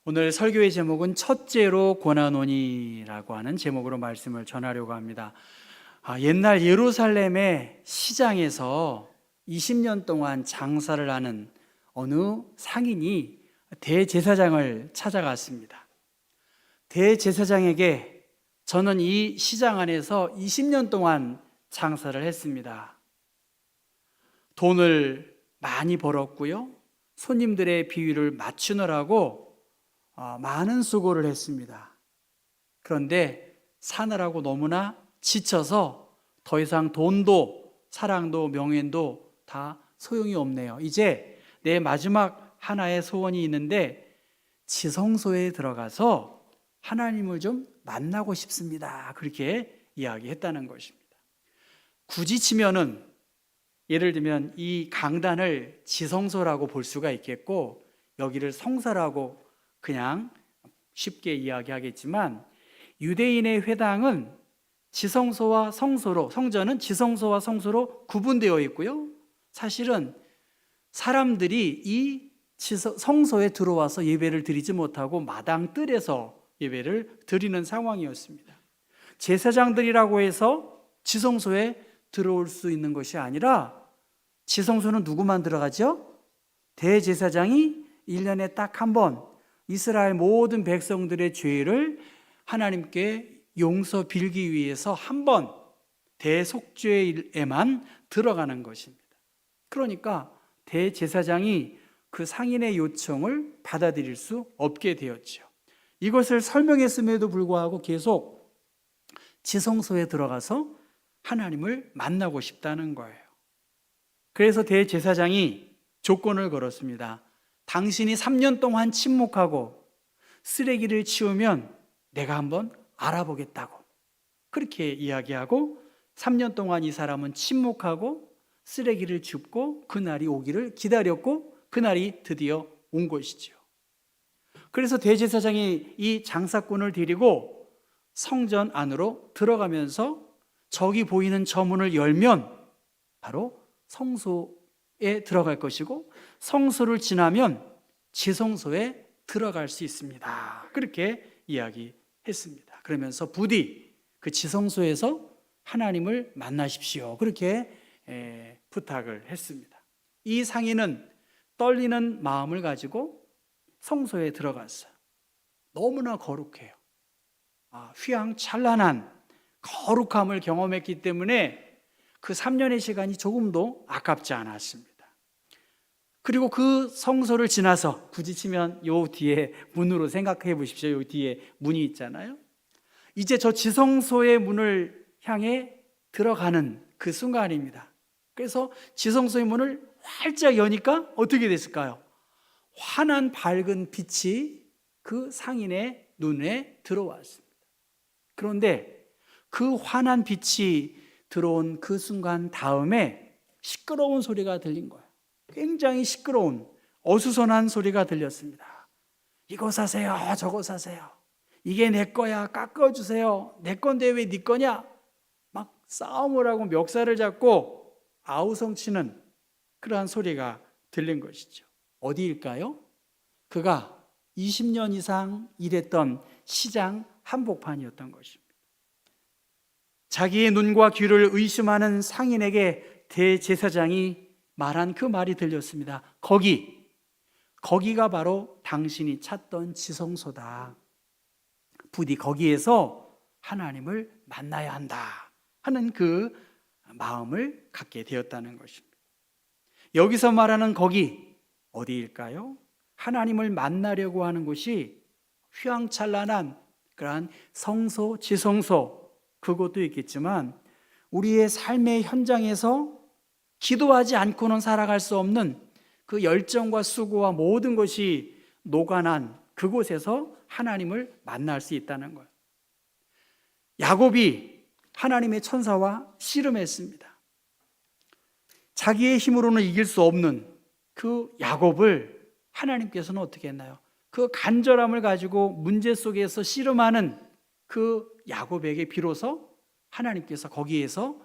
오늘 설교의 제목은 첫째로 권하노니라고 하는 제목으로 말씀을 전하려고 합니다. 옛날 예루살렘의 시장에서 20년 동안 장사를 하는 어느 상인이 대제사장을 찾아갔습니다. 대제사장에게 저는 이 시장 안에서 20년 동안 장사를 했습니다. 돈을 많이 벌었고요. 손님들의 비위를 맞추느라고 많은 수고를 했습니다. 그런데 사느라고 너무나 지쳐서 더 이상 돈도 사랑도 명예도 다 소용이 없네요. 이제 내 마지막 하나의 소원이 있는데 지성소에 들어가서 하나님을 좀 만나고 싶습니다. 그렇게 이야기했다는 것입니다. 굳이 치면은 예를 들면 이 강단을 지성소라고 볼 수가 있겠고 여기를 성사라고 그냥 쉽게 이야기하겠지만 유대인의 회당은 지성소와 성소로, 성전은 지성소와 성소로 구분되어 있고요. 사실은 사람들이 이 성소에 들어와서 예배를 드리지 못하고 마당 뜰에서 예배를 드리는 상황이었습니다. 제사장들이라고 해서 지성소에 들어올 수 있는 것이 아니라 지성소는 누구만 들어가죠? 대제사장이 1년에 딱 한 번 이스라엘 모든 백성들의 죄를 하나님께 용서 빌기 위해서 한 번 대속죄에만 들어가는 것입니다. 그러니까 대제사장이 그 상인의 요청을 받아들일 수 없게 되었죠. 이것을 설명했음에도 불구하고 계속 지성소에 들어가서 하나님을 만나고 싶다는 거예요. 그래서 대제사장이 조건을 걸었습니다. 당신이 3년 동안 침묵하고 쓰레기를 치우면 내가 한번 알아보겠다고 그렇게 이야기하고 3년 동안 이 사람은 침묵하고 쓰레기를 줍고 그날이 오기를 기다렸고 그날이 드디어 온 것이죠. 그래서 대제사장이 이 장사꾼을 데리고 성전 안으로 들어가면서 저기 보이는 저 문을 열면 바로 성소에 들어갈 것이고 성소를 지나면 지성소에 들어갈 수 있습니다. 그렇게 이야기했습니다. 그러면서 부디 그 지성소에서 하나님을 만나십시오. 그렇게 부탁을 했습니다. 이 상인은 떨리는 마음을 가지고 성소에 들어갔어요. 너무나 거룩해요. 휘황찬란한 거룩함을 경험했기 때문에 그 3년의 시간이 조금도 아깝지 않았습니다. 그리고 그 성소를 지나서 부딪히면 요 뒤에 문으로 생각해 보십시오. 요 뒤에 문이 있잖아요. 이제 저 지성소의 문을 향해 들어가는 그 순간입니다. 그래서 지성소의 문을 활짝 여니까 어떻게 됐을까요? 환한 밝은 빛이 그 상인의 눈에 들어왔습니다. 그런데 그 환한 빛이 들어온 그 순간 다음에 시끄러운 소리가 들린 거예요. 굉장히 시끄러운 어수선한 소리가 들렸습니다. 이거 사세요, 저거 사세요. 이게 내 거야, 깎아주세요. 내 건데 왜 네 거냐? 막 싸움을 하고 멱살을 잡고 아우성치는 그러한 소리가 들린 것이죠. 어디일까요? 그가 20년 이상 일했던 시장 한복판이었던 것입니다. 자기의 눈과 귀를 의심하는 상인에게 대제사장이 말한 그 말이 들렸습니다. 거기가 바로 당신이 찾던 지성소다. 부디 거기에서 하나님을 만나야 한다 하는 그 마음을 갖게 되었다는 것입니다. 여기서 말하는 거기 어디일까요? 하나님을 만나려고 하는 곳이 휘황찬란한 그러한 성소, 지성소 그것도 있겠지만 우리의 삶의 현장에서 기도하지 않고는 살아갈 수 없는 그 열정과 수고와 모든 것이 녹아난 그곳에서 하나님을 만날 수 있다는 거예요. 야곱이 하나님의 천사와 씨름했습니다. 자기의 힘으로는 이길 수 없는 그 야곱을 하나님께서는 어떻게 했나요? 그 간절함을 가지고 문제 속에서 씨름하는 그 야곱에게 비로소 하나님께서 거기에서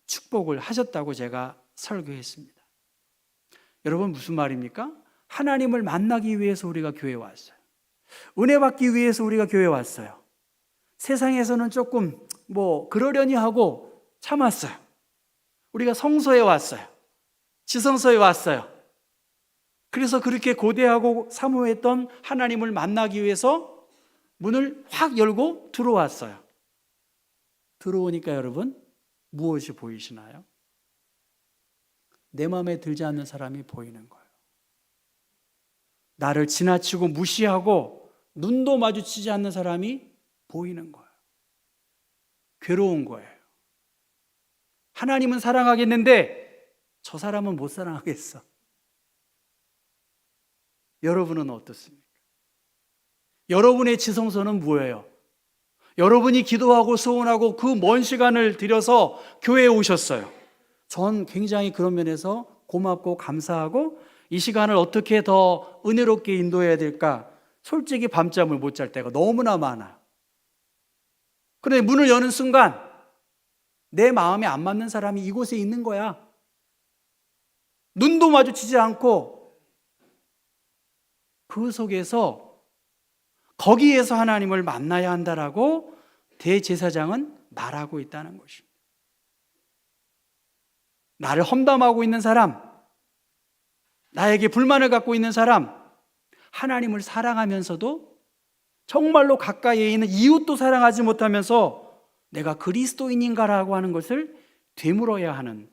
축복을 하셨다고 제가 설교했습니다. 여러분 무슨 말입니까? 하나님을 만나기 위해서 우리가 교회에 왔어요. 은혜 받기 위해서 우리가 교회에 왔어요. 세상에서는 조금 그러려니 하고 참았어요. 우리가 성소에 왔어요. 지성소에 왔어요. 그래서 그렇게 고대하고 사모했던 하나님을 만나기 위해서 문을 확 열고 들어왔어요. 들어오니까 여러분, 무엇이 보이시나요? 내 마음에 들지 않는 사람이 보이는 거예요. 나를 지나치고 무시하고 눈도 마주치지 않는 사람이 보이는 거예요. 괴로운 거예요. 하나님은 사랑하겠는데 저 사람은 못 사랑하겠어. 여러분은 어떻습니까? 여러분의 지성소는 뭐예요? 여러분이 기도하고 소원하고 그 먼 시간을 들여서 교회에 오셨어요. 전 굉장히 그런 면에서 고맙고 감사하고 이 시간을 어떻게 더 은혜롭게 인도해야 될까? 솔직히 밤잠을 못 잘 때가 너무나 많아요. 그런데 문을 여는 순간 내 마음에 안 맞는 사람이 이곳에 있는 거야. 눈도 마주치지 않고 그 속에서 거기에서 하나님을 만나야 한다라고 대제사장은 말하고 있다는 것입니다. 나를 험담하고 있는 사람, 나에게 불만을 갖고 있는 사람, 하나님을 사랑하면서도 정말로 가까이에 있는 이웃도 사랑하지 못하면서 내가 그리스도인인가라고 하는 것을 되물어야 하는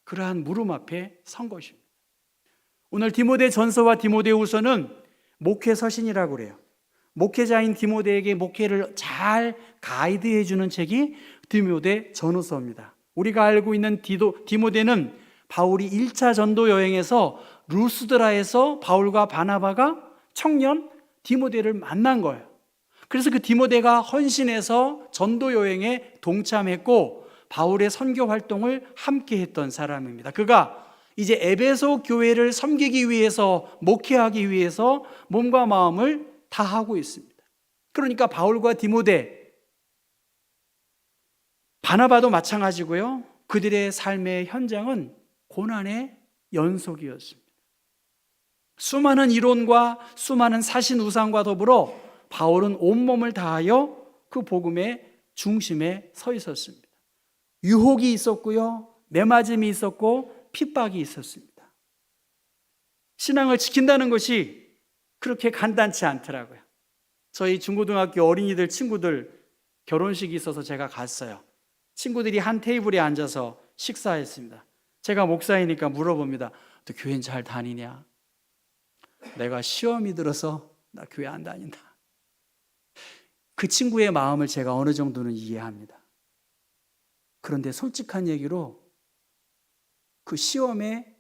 그러한 물음 앞에 선 것입니다. 오늘 디모데전서와 디모데후서는 목회 서신이라고 그래요. 목회자인 디모데에게 목회를 잘 가이드해 주는 책이 디모데전후서입니다. 우리가 알고 있는 디모데는 바울이 1차 전도 여행에서 루스드라에서 바울과 바나바가 청년 디모데를 만난 거예요. 그래서 그 디모데가 헌신해서 전도 여행에 동참했고 바울의 선교 활동을 함께 했던 사람입니다. 그가 이제 에베소 교회를 섬기기 위해서, 목회하기 위해서 몸과 마음을 다하고 있습니다. 그러니까 바울과 디모데, 바나바도 마찬가지고요. 그들의 삶의 현장은 고난의 연속이었습니다. 수많은 이론과 수많은 사신 우상과 더불어 바울은 온몸을 다하여 그 복음의 중심에 서 있었습니다. 유혹이 있었고요, 매맞음이 있었고 핍박이 있었습니다. 신앙을 지킨다는 것이 그렇게 간단치 않더라고요. 저희 중고등학교 어린이들 친구들 결혼식이 있어서 제가 갔어요. 친구들이 한 테이블에 앉아서 식사했습니다. 제가 목사이니까 물어봅니다. 너 교회 잘 다니냐? 내가 시험이 들어서 나 교회 안 다닌다. 그 친구의 마음을 제가 어느 정도는 이해합니다. 그런데 솔직한 얘기로 그 시험에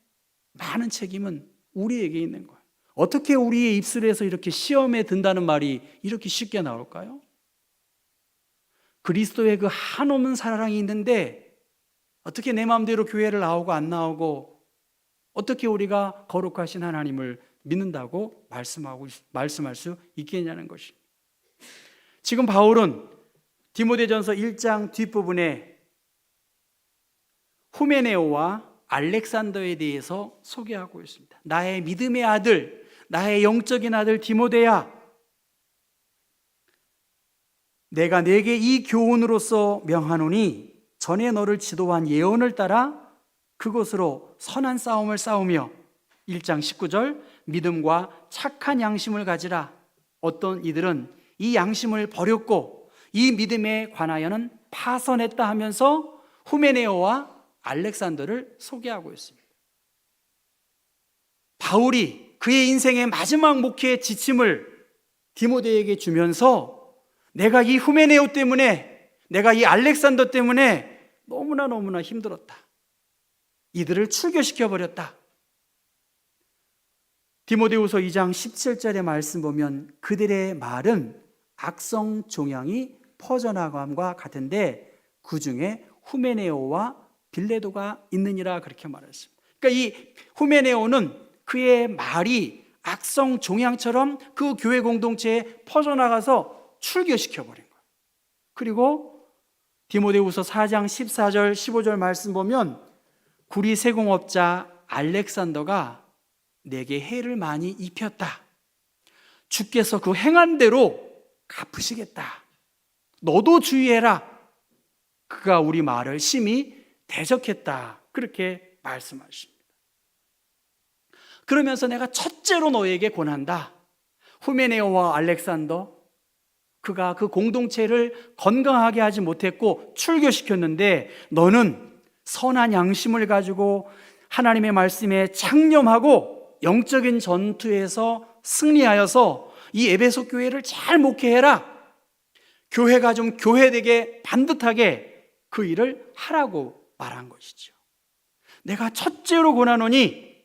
많은 책임은 우리에게 있는 거예요. 어떻게 우리의 입술에서 이렇게 시험에 든다는 말이 이렇게 쉽게 나올까요? 그리스도의 그 한없는 사랑이 있는데 어떻게 내 마음대로 교회를 나오고 안 나오고 어떻게 우리가 거룩하신 하나님을 믿는다고 말씀할 수 있겠냐는 것입니다. 지금 바울은 디모데전서 1장 뒷부분에 후메네오와 알렉산더에 대해서 소개하고 있습니다. 나의 믿음의 아들, 나의 영적인 아들 디모데야, 내가 네게 이 교훈으로서 명하노니 전에 너를 지도한 예언을 따라 그것으로 선한 싸움을 싸우며 1장 19절 믿음과 착한 양심을 가지라. 어떤 이들은 이 양심을 버렸고 이 믿음에 관하여는 파선했다 하면서 후메네오와 알렉산더를 소개하고 있습니다. 바울이 그의 인생의 마지막 목회의 지침을 디모데에게 주면서 내가 이 후메네오 때문에, 내가 이 알렉산더 때문에 너무나 힘들었다. 이들을 출교시켜버렸다. 디모데후서 2장 17절의 말씀 보면 그들의 말은 악성 종양이 퍼져나감과 같은데 그 중에 후메네오와 빌레도가 있느니라 그렇게 말했습니다. 그러니까 이 후메네오는 그의 말이 악성 종양처럼 그 교회 공동체에 퍼져나가서 출교시켜버린 거예요. 그리고 디모데후서 4장 14절 15절 말씀 보면 구리 세공업자 알렉산더가 내게 해를 많이 입혔다. 주께서 그 행한 대로 갚으시겠다. 너도 주의해라. 그가 우리 말을 심히 대적했다. 그렇게 말씀하십니다. 그러면서 내가 첫째로 너에게 권한다. 후메네오와 알렉산더, 그가 그 공동체를 건강하게 하지 못했고 출교시켰는데 너는 선한 양심을 가지고 하나님의 말씀에 창념하고 영적인 전투에서 승리하여서 이 에베소 교회를 잘 목회해라. 교회가 좀 교회되게 반듯하게 그 일을 하라고 말한 것이죠. 내가 첫째로 권하노니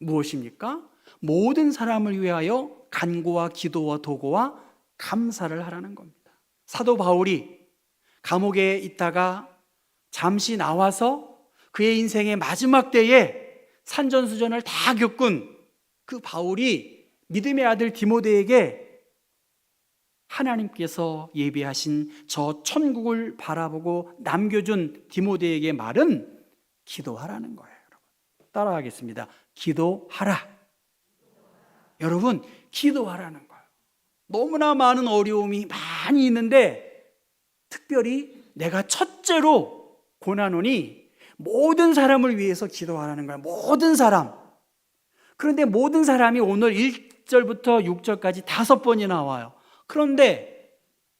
무엇입니까? 모든 사람을 위하여 간구와 기도와 도고와 감사를 하라는 겁니다. 사도 바울이 감옥에 있다가 잠시 나와서 그의 인생의 마지막 때에 산전수전을 다 겪은 그 바울이 믿음의 아들 디모데에게 하나님께서 예비하신 저 천국을 바라보고 남겨준 디모데에게 말은 기도하라는 거예요. 여러분, 따라하겠습니다. 기도하라. 여러분, 기도하라는 거예요. 너무나 많은 어려움이 많이 있는데 특별히 내가 첫째로 권하노니 모든 사람을 위해서 기도하라는 거예요. 모든 사람. 그런데 모든 사람이 오늘 1절부터 6절까지 5번이 나와요. 그런데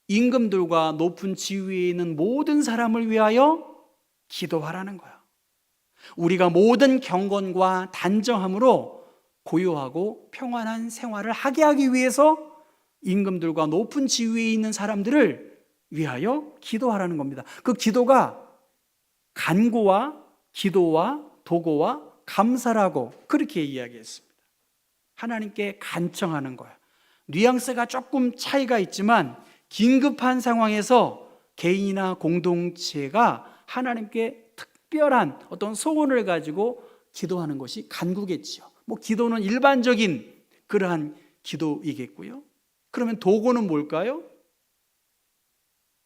임금들과 높은 지위에 있는 모든 사람을 위하여 기도하라는 거예요. 우리가 모든 경건과 단정함으로 고요하고 평안한 생활을 하게 하기 위해서 임금들과 높은 지위에 있는 사람들을 위하여 기도하라는 겁니다. 그 기도가 간구와 기도와 도고와 감사라고 그렇게 이야기했습니다. 하나님께 간청하는 거야. 뉘앙스가 조금 차이가 있지만 긴급한 상황에서 개인이나 공동체가 하나님께 특별한 어떤 소원을 가지고 기도하는 것이 간구겠지요. 기도는 일반적인 그러한 기도이겠고요. 그러면 도고는 뭘까요?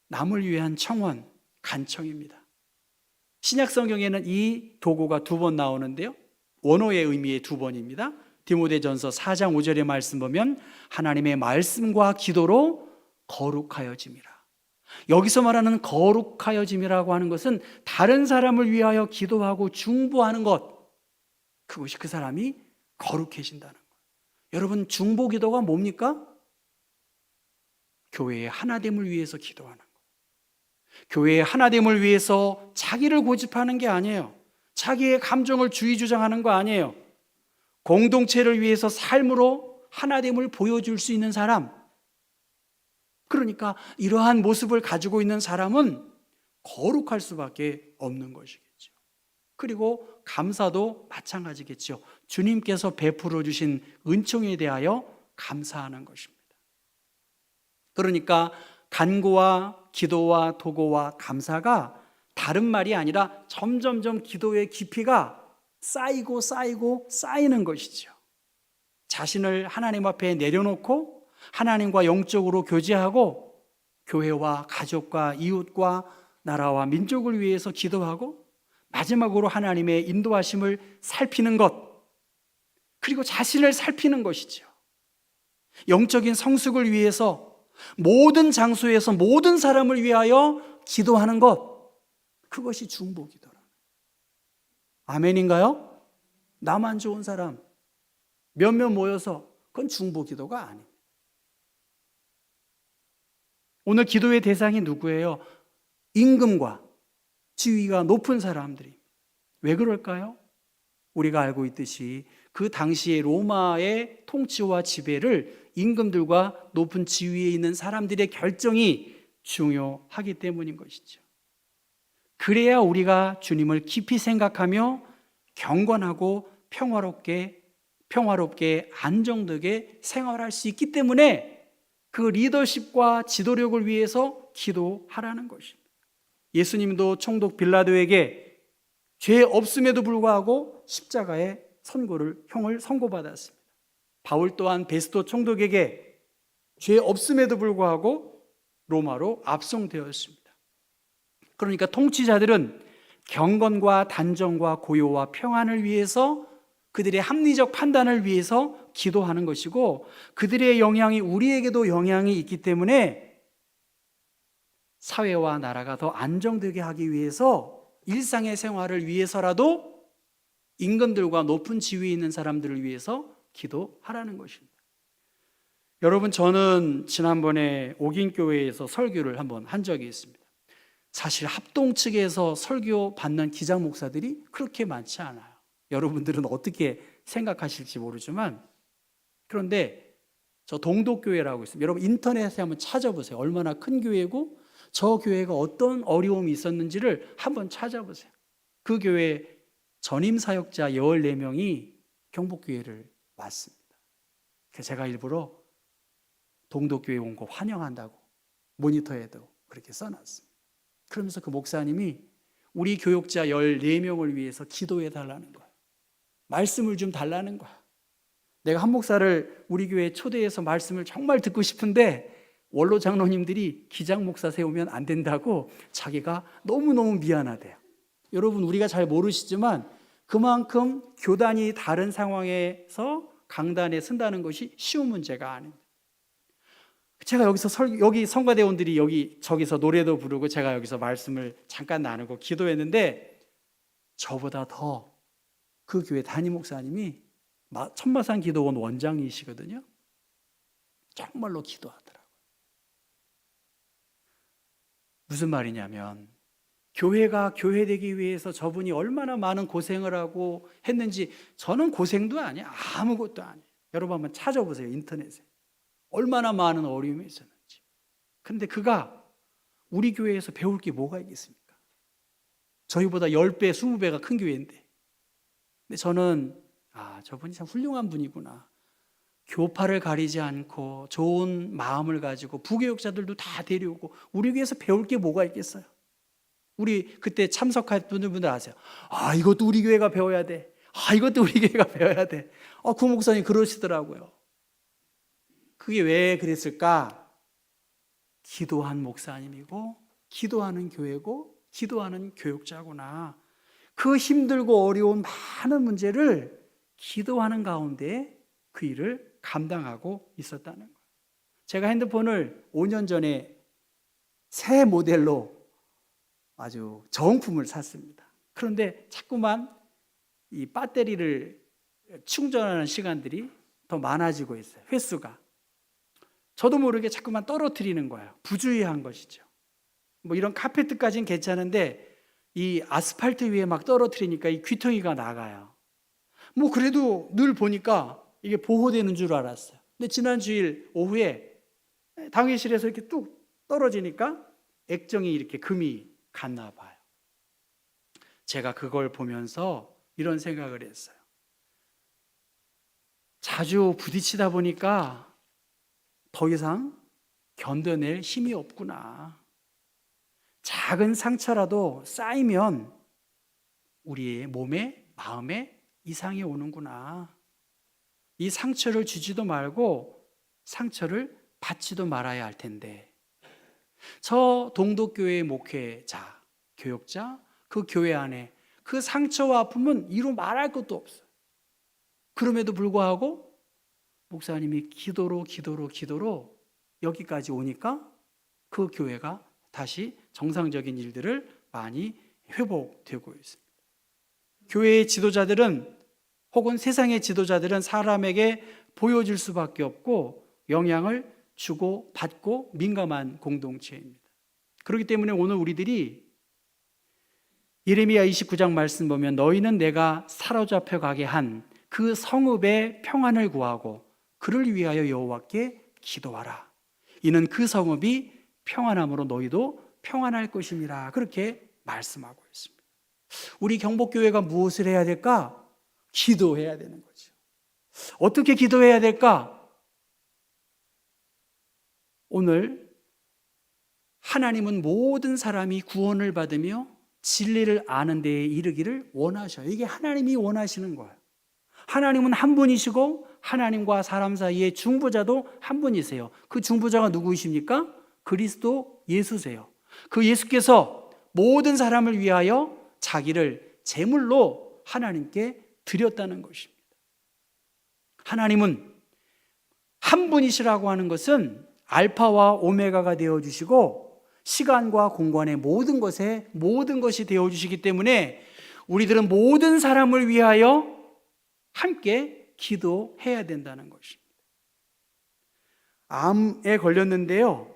남을 위한 청원, 간청입니다. 신약 성경에는 이 도고가 2번 나오는데요. 원어의 의미의 2번입니다. 디모데전서 4장 5절의 말씀 보면 하나님의 말씀과 기도로 거룩하여짐이라. 여기서 말하는 거룩하여짐이라고 하는 것은 다른 사람을 위하여 기도하고 중보하는 것, 그것이 그 사람이 거룩해진다는 거예요. 여러분, 중보 기도가 뭡니까? 교회의 하나됨을 위해서 기도하는 거예요. 교회의 하나됨을 위해서 자기를 고집하는 게 아니에요. 자기의 감정을 주의주장하는 거 아니에요. 공동체를 위해서 삶으로 하나됨을 보여줄 수 있는 사람, 그러니까 이러한 모습을 가지고 있는 사람은 거룩할 수밖에 없는 것이겠죠. 그리고 감사도 마찬가지겠죠. 주님께서 베풀어 주신 은총에 대하여 감사하는 것입니다. 그러니까 간구와 기도와 도고와 감사가 다른 말이 아니라 점점점 기도의 깊이가 쌓이고 쌓이고 쌓이는 것이죠. 자신을 하나님 앞에 내려놓고 하나님과 영적으로 교제하고 교회와 가족과 이웃과 나라와 민족을 위해서 기도하고 마지막으로 하나님의 인도하심을 살피는 것, 그리고 자신을 살피는 것이죠. 영적인 성숙을 위해서 모든 장소에서 모든 사람을 위하여 기도하는 것, 그것이 중보기도라. 아멘인가요? 나만 좋은 사람 몇몇 모여서 그건 중보기도가 아닙니다. 오늘 기도의 대상이 누구예요? 임금과 지위가 높은 사람들이. 왜 그럴까요? 우리가 알고 있듯이 그 당시에 로마의 통치와 지배를 임금들과 높은 지위에 있는 사람들의 결정이 중요하기 때문인 것이죠. 그래야 우리가 주님을 깊이 생각하며 경건하고 평화롭게 안정되게 생활할 수 있기 때문에 그 리더십과 지도력을 위해서 기도하라는 것입니다. 예수님도 총독 빌라도에게 죄 없음에도 불구하고 십자가의 형을 선고받았습니다. 바울 또한 베스도 총독에게 죄 없음에도 불구하고 로마로 압송되었습니다. 그러니까 통치자들은 경건과 단정과 고요와 평안을 위해서, 그들의 합리적 판단을 위해서 기도하는 것이고, 그들의 영향이 우리에게도 영향이 있기 때문에 사회와 나라가 더 안정되게 하기 위해서, 일상의 생활을 위해서라도 임금들과 높은 지위에 있는 사람들을 위해서 기도하라는 것입니다. 여러분, 저는 지난번에 옥인교회에서 설교를 한번 한 적이 있습니다. 사실 합동 측에서 설교 받는 기장 목사들이 그렇게 많지 않아요. 여러분들은 어떻게 생각하실지 모르지만, 그런데 저 동독교회라고 있습니다. 여러분 인터넷에 한번 찾아보세요. 얼마나 큰 교회고 저 교회가 어떤 어려움이 있었는지를 한번 찾아보세요. 그 교회 전임 사역자 14명이 경복교회를 왔습니다. 그래서 제가 일부러 동독교회 온 거 환영한다고 모니터에도 그렇게 써놨습니다. 그러면서 그 목사님이 우리 교육자 14명을 위해서 기도해 달라는 거예요. 말씀을 좀 달라는 거야. 내가 한 목사를 우리 교회에 초대해서 말씀을 정말 듣고 싶은데 원로 장로님들이 기장 목사 세우면 안 된다고 자기가 너무너무 미안하대요. 여러분, 우리가 잘 모르시지만 그만큼 교단이 다른 상황에서 강단에 선다는 것이 쉬운 문제가 아닙니다. 제가 여기 성가대원들이 저기서 노래도 부르고 제가 여기서 말씀을 잠깐 나누고 기도했는데, 저보다 더 그 교회 담임 목사님이 천마산 기도원 원장이시거든요. 정말로 기도하더라고요. 무슨 말이냐면, 교회가 교회되기 위해서 저분이 얼마나 많은 고생을 하고 했는지, 저는 고생도 아니에요. 아무것도 아니에요. 여러분 한번 찾아보세요. 인터넷에. 얼마나 많은 어려움이 있었는지. 그런데 그가 우리 교회에서 배울 게 뭐가 있겠습니까? 저희보다 10배, 20배가 큰 교회인데. 근데 저는 저분이 참 훌륭한 분이구나. 교파를 가리지 않고 좋은 마음을 가지고 부교육자들도 다 데려오고 우리 교회에서 배울 게 뭐가 있겠어요? 우리 그때 참석한 분들 아세요? 이것도 우리 교회가 배워야 돼. 이것도 우리 교회가 배워야 돼. 그 목사님 그러시더라고요. 그게 왜 그랬을까? 기도한 목사님이고 기도하는 교회고 기도하는 교육자구나. 그 힘들고 어려운 많은 문제를 기도하는 가운데 그 일을 감당하고 있었다는 거예요. 제가 핸드폰을 5년 전에 새 모델로 아주 정품을 샀습니다. 그런데 자꾸만 이 배터리를 충전하는 시간들이 더 많아지고 있어요. 횟수가. 저도 모르게 자꾸만 떨어뜨리는 거예요. 부주의한 것이죠. 뭐 이런 카페트까지는 괜찮은데 이 아스팔트 위에 막 떨어뜨리니까 이 귀퉁이가 나가요. 뭐 그래도 늘 보니까 이게 보호되는 줄 알았어요. 근데 지난 주일 오후에 당회실에서 이렇게 뚝 떨어지니까 액정이 이렇게 금이 갔나 봐요. 제가 그걸 보면서 이런 생각을 했어요. 자주 부딪히다 보니까 더 이상 견뎌낼 힘이 없구나. 작은 상처라도 쌓이면 우리의 몸에, 마음에 이상이 오는구나. 이 상처를 주지도 말고 상처를 받지도 말아야 할 텐데, 저 동독교회의 목회자, 교육자, 그 교회 안에 그 상처와 아픔은 이루 말할 것도 없어요. 그럼에도 불구하고 목사님이 기도로 여기까지 오니까 그 교회가 다시 정상적인 일들을 많이 회복되고 있습니다. 교회의 지도자들은 혹은 세상의 지도자들은 사람에게 보여줄 수밖에 없고 영향을 주고 받고 민감한 공동체입니다. 그렇기 때문에 오늘 우리들이 예레미야 29장 말씀 보면 너희는 내가 사로잡혀 가게 한 그 성읍의 평안을 구하고 그를 위하여 여호와께 기도하라. 이는 그 성읍이 평안함으로 너희도 평안할 것임이라. 그렇게 말씀하고 있습니다. 우리 경복교회가 무엇을 해야 될까? 기도해야 되는 거죠. 어떻게 기도해야 될까? 오늘 하나님은 모든 사람이 구원을 받으며 진리를 아는 데에 이르기를 원하셔요. 이게 하나님이 원하시는 거예요. 하나님은 한 분이시고 하나님과 사람 사이의 중보자도 한 분이세요. 그 중보자가 누구이십니까? 그리스도 예수세요. 그 예수께서 모든 사람을 위하여 자기를 제물로 하나님께 드렸다는 것입니다. 하나님은 한 분이시라고 하는 것은 알파와 오메가가 되어주시고 시간과 공간의 모든 것이 되어주시기 때문에 우리들은 모든 사람을 위하여 함께 기도해야 된다는 것입니다. 암에 걸렸는데요,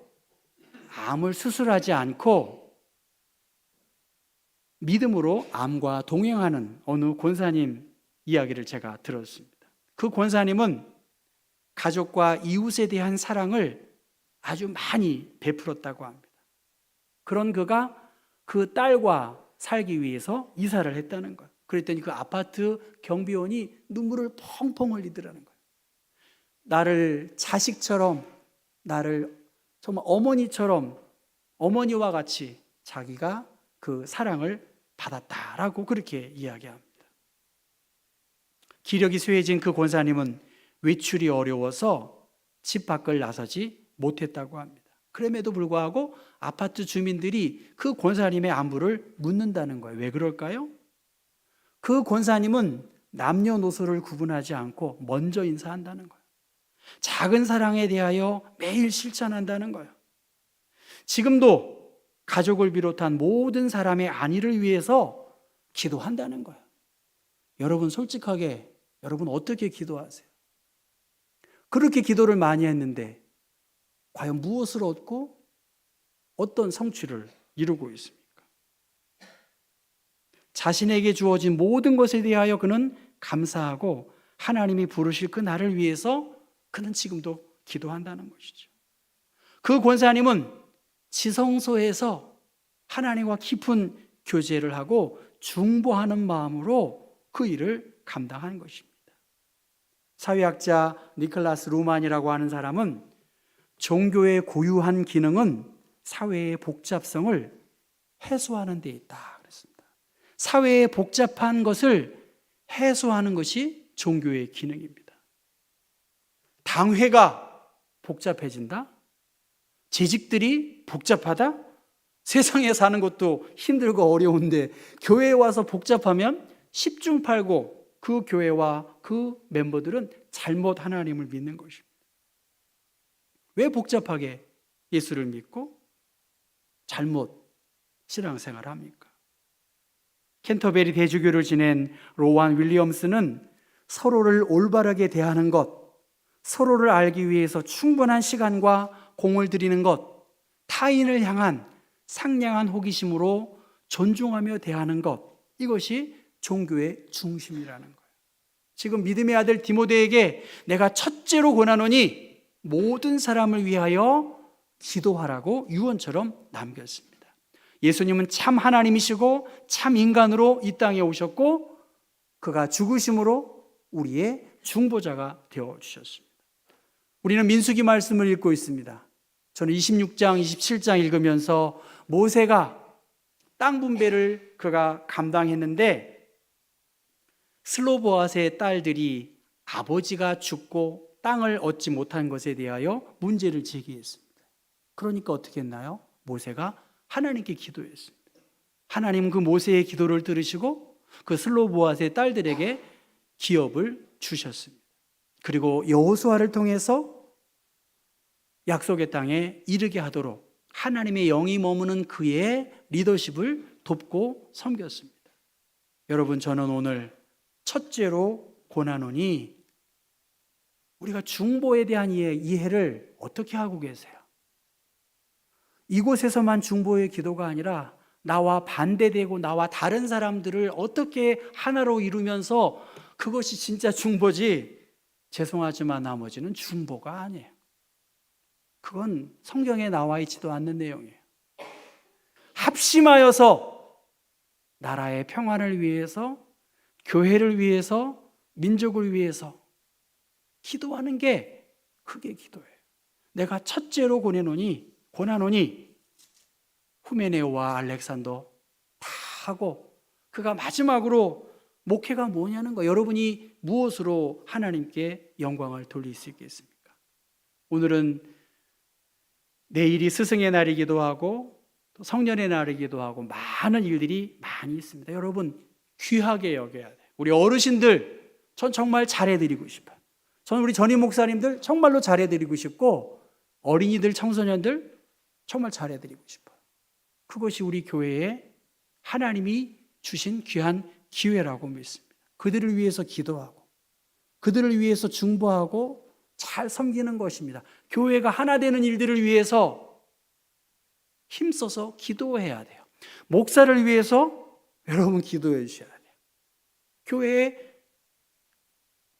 암을 수술하지 않고 믿음으로 암과 동행하는 어느 권사님 이야기를 제가 들었습니다. 그 권사님은 가족과 이웃에 대한 사랑을 아주 많이 베풀었다고 합니다. 그런 그가 그 딸과 살기 위해서 이사를 했다는 거예요. 그랬더니 그 아파트 경비원이 눈물을 펑펑 흘리더라는 거예요. 나를 자식처럼, 나를 정말 어머니처럼, 어머니와 같이 자기가 그 사랑을 받았다라고 그렇게 이야기합니다. 기력이 쇠해진 그 권사님은 외출이 어려워서 집 밖을 나서지 못했다고 합니다. 그럼에도 불구하고 아파트 주민들이 그 권사님의 안부를 묻는다는 거예요. 왜 그럴까요? 그 권사님은 남녀노소를 구분하지 않고 먼저 인사한다는 거예요. 작은 사랑에 대하여 매일 실천한다는 거예요. 지금도 가족을 비롯한 모든 사람의 안위를 위해서 기도한다는 거예요. 여러분 솔직하게 여러분 어떻게 기도하세요? 그렇게 기도를 많이 했는데 과연 무엇을 얻고 어떤 성취를 이루고 있습니까? 자신에게 주어진 모든 것에 대하여 그는 감사하고 하나님이 부르실 그 날을 위해서 그는 지금도 기도한다는 것이죠. 그 권사님은 지성소에서 하나님과 깊은 교제를 하고 중보하는 마음으로 그 일을 감당한 것입니다. 사회학자 니콜라스 루만이라고 하는 사람은 종교의 고유한 기능은 사회의 복잡성을 해소하는 데 있다 그랬습니다. 사회의 복잡한 것을 해소하는 것이 종교의 기능입니다. 당회가 복잡해진다? 재직들이 복잡하다? 세상에 사는 것도 힘들고 어려운데 교회에 와서 복잡하면 10중 8구 그 교회와 그 멤버들은 잘못 하나님을 믿는 것입니다. 왜 복잡하게 예수를 믿고 잘못 신앙생활을 합니까? 캔터베리 대주교를 지낸 로완 윌리엄스는 서로를 올바르게 대하는 것, 서로를 알기 위해서 충분한 시간과 공을 들이는 것, 타인을 향한 상냥한 호기심으로 존중하며 대하는 것, 이것이 종교의 중심이라는 거예요. 지금 믿음의 아들 디모데에게 내가 첫째로 권하노니 모든 사람을 위하여 기도하라고 유언처럼 남겼습니다. 예수님은 참 하나님이시고 참 인간으로 이 땅에 오셨고 그가 죽으심으로 우리의 중보자가 되어주셨습니다. 우리는 민수기 말씀을 읽고 있습니다. 저는 26장, 27장 읽으면서 모세가 땅 분배를 그가 감당했는데 슬로보아스의 딸들이 아버지가 죽고 땅을 얻지 못한 것에 대하여 문제를 제기했습니다. 그러니까 어떻게 했나요? 모세가 하나님께 기도했습니다. 하나님은 그 모세의 기도를 들으시고 그 슬로보아스의 딸들에게 기업을 주셨습니다. 그리고 여호수아를 통해서 약속의 땅에 이르게 하도록 하나님의 영이 머무는 그의 리더십을 돕고 섬겼습니다. 여러분, 저는 오늘 첫째로 권하노니 우리가 중보에 대한 이해를 어떻게 하고 계세요? 이곳에서만 중보의 기도가 아니라 나와 반대되고 나와 다른 사람들을 어떻게 하나로 이루면서 그것이 진짜 중보지, 죄송하지만 나머지는 중보가 아니에요. 그건 성경에 나와 있지도 않는 내용이에요. 합심하여서 나라의 평안을 위해서, 교회를 위해서, 민족을 위해서 기도하는 게 그게 기도예요. 내가 첫째로 권하노니 후메네오와 알렉산더 다 하고 그가 마지막으로 목회가 뭐냐는 거, 여러분이 무엇으로 하나님께 영광을 돌릴 수 있겠습니까? 오늘은 내일이 스승의 날이기도 하고 또 성년의 날이기도 하고 많은 일들이 많이 있습니다. 여러분 귀하게 여겨야 돼요. 우리 어르신들 전 정말 잘해드리고 싶어요. 저는 우리 전임 목사님들 정말로 잘해드리고 싶고 어린이들, 청소년들 정말 잘해드리고 싶어요. 그것이 우리 교회에 하나님이 주신 귀한 기회라고 믿습니다. 그들을 위해서 기도하고 그들을 위해서 중보하고 잘 섬기는 것입니다. 교회가 하나 되는 일들을 위해서 힘써서 기도해야 돼요. 목사를 위해서 여러분 기도해 주셔야 돼요. 교회의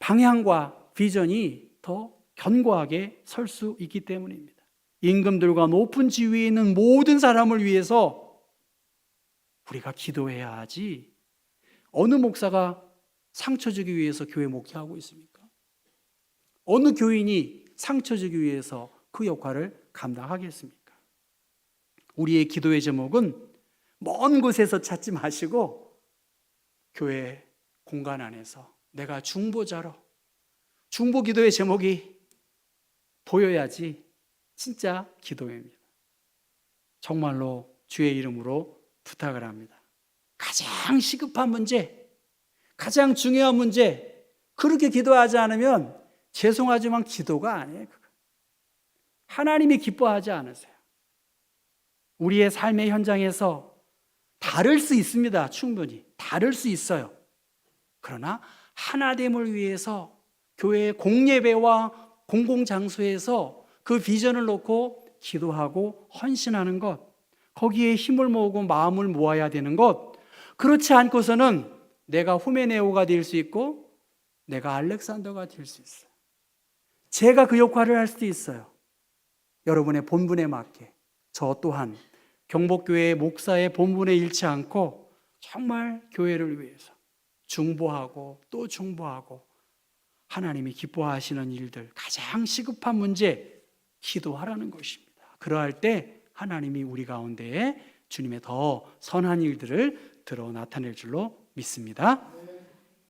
방향과 비전이 더 견고하게 설 수 있기 때문입니다. 임금들과 높은 지위에 있는 모든 사람을 위해서 우리가 기도해야 하지, 어느 목사가 상처 주기 위해서 교회 목회하고 있습니까? 어느 교인이 상처 주기 위해서 그 역할을 감당하겠습니까? 우리의 기도의 제목은 먼 곳에서 찾지 마시고 교회 공간 안에서 내가 중보자로, 중보 기도의 제목이 보여야지 진짜 기도입니다. 정말로 주의 이름으로 부탁을 합니다. 가장 시급한 문제, 가장 중요한 문제, 그렇게 기도하지 않으면 죄송하지만 기도가 아니에요. 하나님이 기뻐하지 않으세요. 우리의 삶의 현장에서 다를 수 있습니다. 충분히 다를 수 있어요. 그러나 하나됨을 위해서 교회의 공예배와 공공장소에서 그 비전을 놓고 기도하고 헌신하는 것, 거기에 힘을 모으고 마음을 모아야 되는 것, 그렇지 않고서는 내가 후메네오가 될 수 있고 내가 알렉산더가 될 수 있어요. 제가 그 역할을 할 수도 있어요. 여러분의 본분에 맞게 저 또한 경복교회 목사의 본분에 잃지 않고 정말 교회를 위해서 중보하고 또 중보하고 하나님이 기뻐하시는 일들, 가장 시급한 문제 기도하라는 것입니다. 그러할 때 하나님이 우리 가운데에 주님의 더 선한 일들을 들어 나타낼 줄로 믿습니다.